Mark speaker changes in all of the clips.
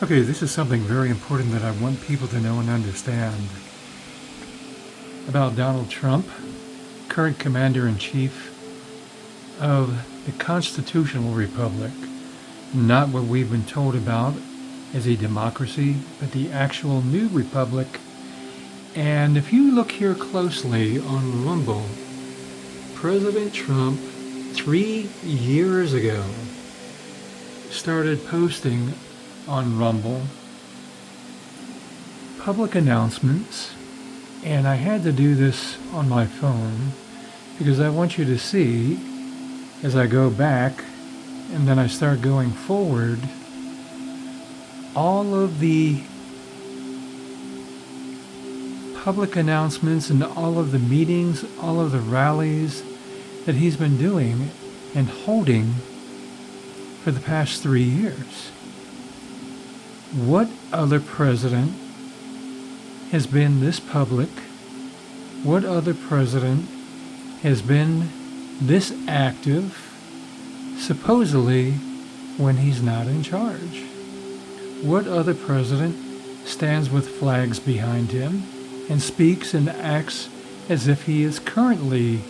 Speaker 1: Okay, this is something very important that I want people to know and understand about Donald Trump, current Commander-in-Chief of the Constitutional Republic. Not what we've been told about as a democracy, but the actual new republic. And if you look here closely on Rumble, President Trump 3 years ago started posting on Rumble public announcements, and I had to do this on my phone because I want you to see as I go back and then I start going forward all of the public announcements and all of the meetings, all of the rallies that he's been doing and holding for the past 3 years. What other president has been this public? What other president has been this active, supposedly, when he's not in charge? What other president stands with flags behind him and speaks and acts as if he is currently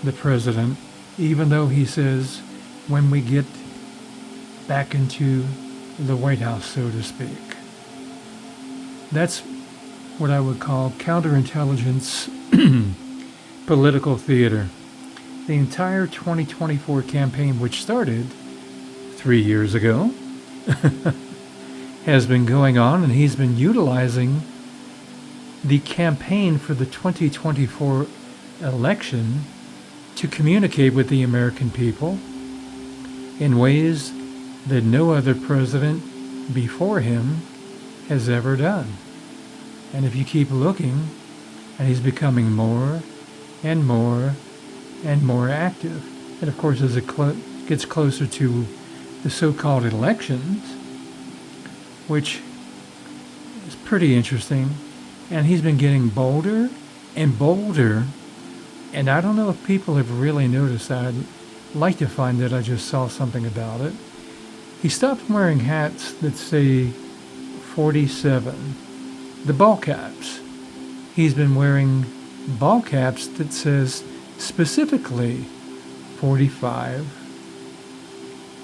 Speaker 1: the president, even though he says, when we get back into the White House, so to speak? That's what I would call counterintelligence political theater. The entire 2024 campaign, which started 3 years ago, has been going on, and he's been utilizing the campaign for the 2024 election to communicate with the American people in ways that no other president before him has ever done. And if you keep looking, and he's becoming more and more and more active. And of course, as it gets closer to the so-called elections, which is pretty interesting, and he's been getting bolder and bolder. And I don't know if people have really noticed that. I'd like to find that. I just saw something about it. He stopped wearing hats that say 47, the ball caps. He's been wearing ball caps that says specifically 45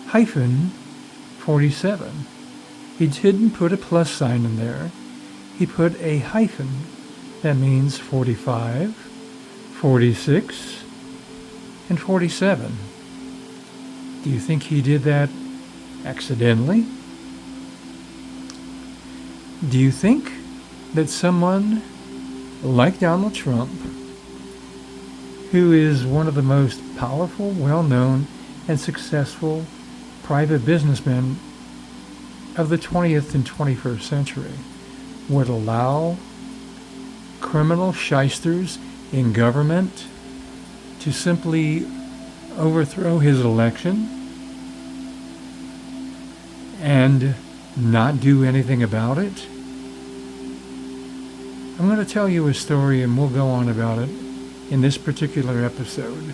Speaker 1: hyphen 47. He didn't put a plus sign in there. He put a hyphen. That means 45, 46, and 47. Do you think he did that accidentally? Do you think that someone like Donald Trump, who is one of the most powerful, well-known, and successful private businessmen of the 20th and 21st century, would allow criminal shysters in government to simply overthrow his election and not do anything about it? I'm going to tell you a story, and we'll go on about it in this particular episode,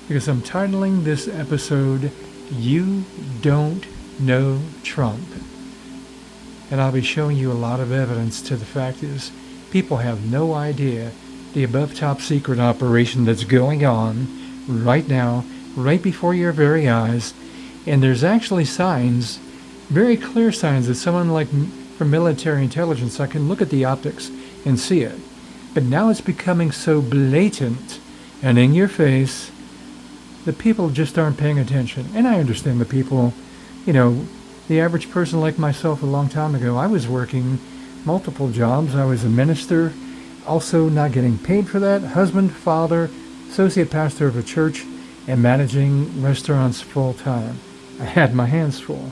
Speaker 1: because I'm titling this episode, You Don't Know Trump. And I'll be showing you a lot of evidence to the fact is people have no idea the above top secret operation that's going on right now, right before your very eyes. And there's actually signs, very clear signs, that someone like from military intelligence, I can look at the optics and see it. But now it's becoming so blatant and in your face that people just aren't paying attention. And I understand the people, the average person like myself a long time ago, I was working multiple jobs. I was a minister, also not getting paid for that, husband, father, associate pastor of a church, and managing restaurants full time. I had my hands full.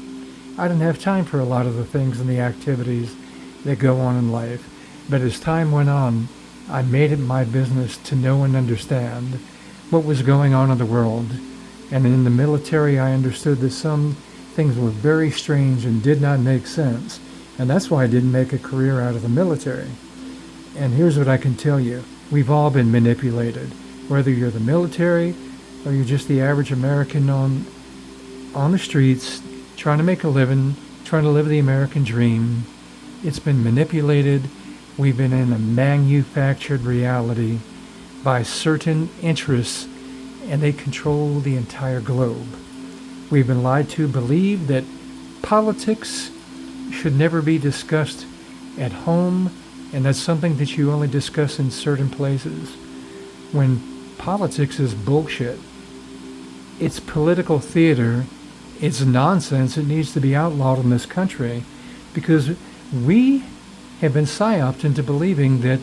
Speaker 1: I didn't have time for a lot of the things and the activities that go on in life. But as time went on, I made it my business to know and understand what was going on in the world. And in the military, I understood that some things were very strange and did not make sense. And that's why I didn't make a career out of the military. And here's what I can tell you. We've all been manipulated. Whether you're the military or you're just the average American on the streets trying to make a living trying to live the American dream. It's been manipulated. We've been in a manufactured reality by certain interests, and they control the entire globe. We've been lied to believe that politics should never be discussed at home, and that's something that you only discuss in certain places. When politics is bullshit. It's political theater. It's nonsense. It needs to be outlawed in this country because we have been psyoped into believing that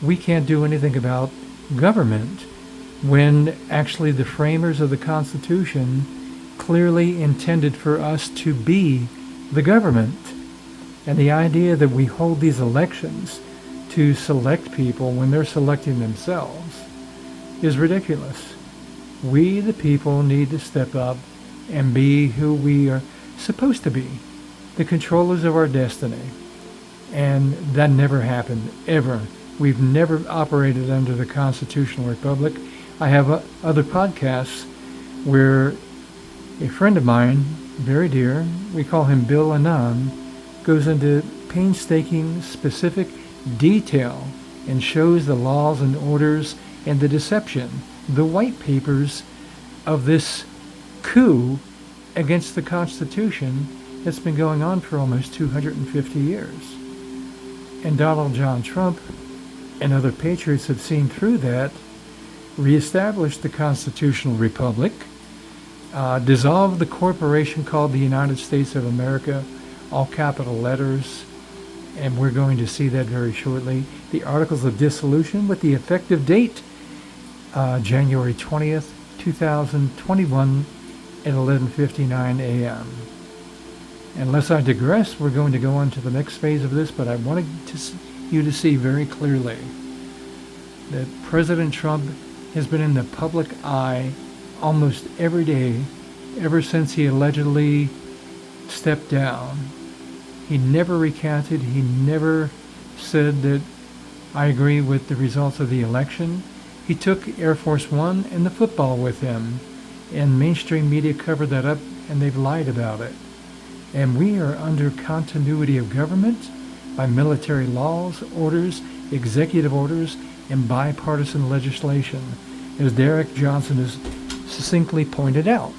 Speaker 1: we can't do anything about government when actually the framers of the Constitution clearly intended for us to be the government. And the idea that we hold these elections to select people when they're selecting themselves is ridiculous. We, the people, need to step up and be who we are supposed to be, the controllers of our destiny. And that never happened, ever. We've never operated under the constitutional republic. I have other podcasts where a friend of mine, very dear, we call him Bill Anand, goes into painstaking, specific detail and shows the laws and orders and the deception, the white papers of this coup against the Constitution that's been going on for almost 250 years. And Donald John Trump and other patriots have seen through that, reestablished the constitutional republic, dissolved the corporation called the United States of America, all capital letters, and we're going to see that very shortly. The Articles of Dissolution with the effective date, January 20th, 2021 at 11:59 a.m. Unless I digress, we're going to go on to the next phase of this, but I wanted you to see very clearly that President Trump has been in the public eye almost every day ever since he allegedly stepped down. He never recanted. He never said that I agree with the results of the election. He took Air Force One and the football with him, and mainstream media covered that up, and they've lied about it. And we are under continuity of government by military laws, orders, executive orders, and bipartisan legislation, as Derek Johnson has succinctly pointed out.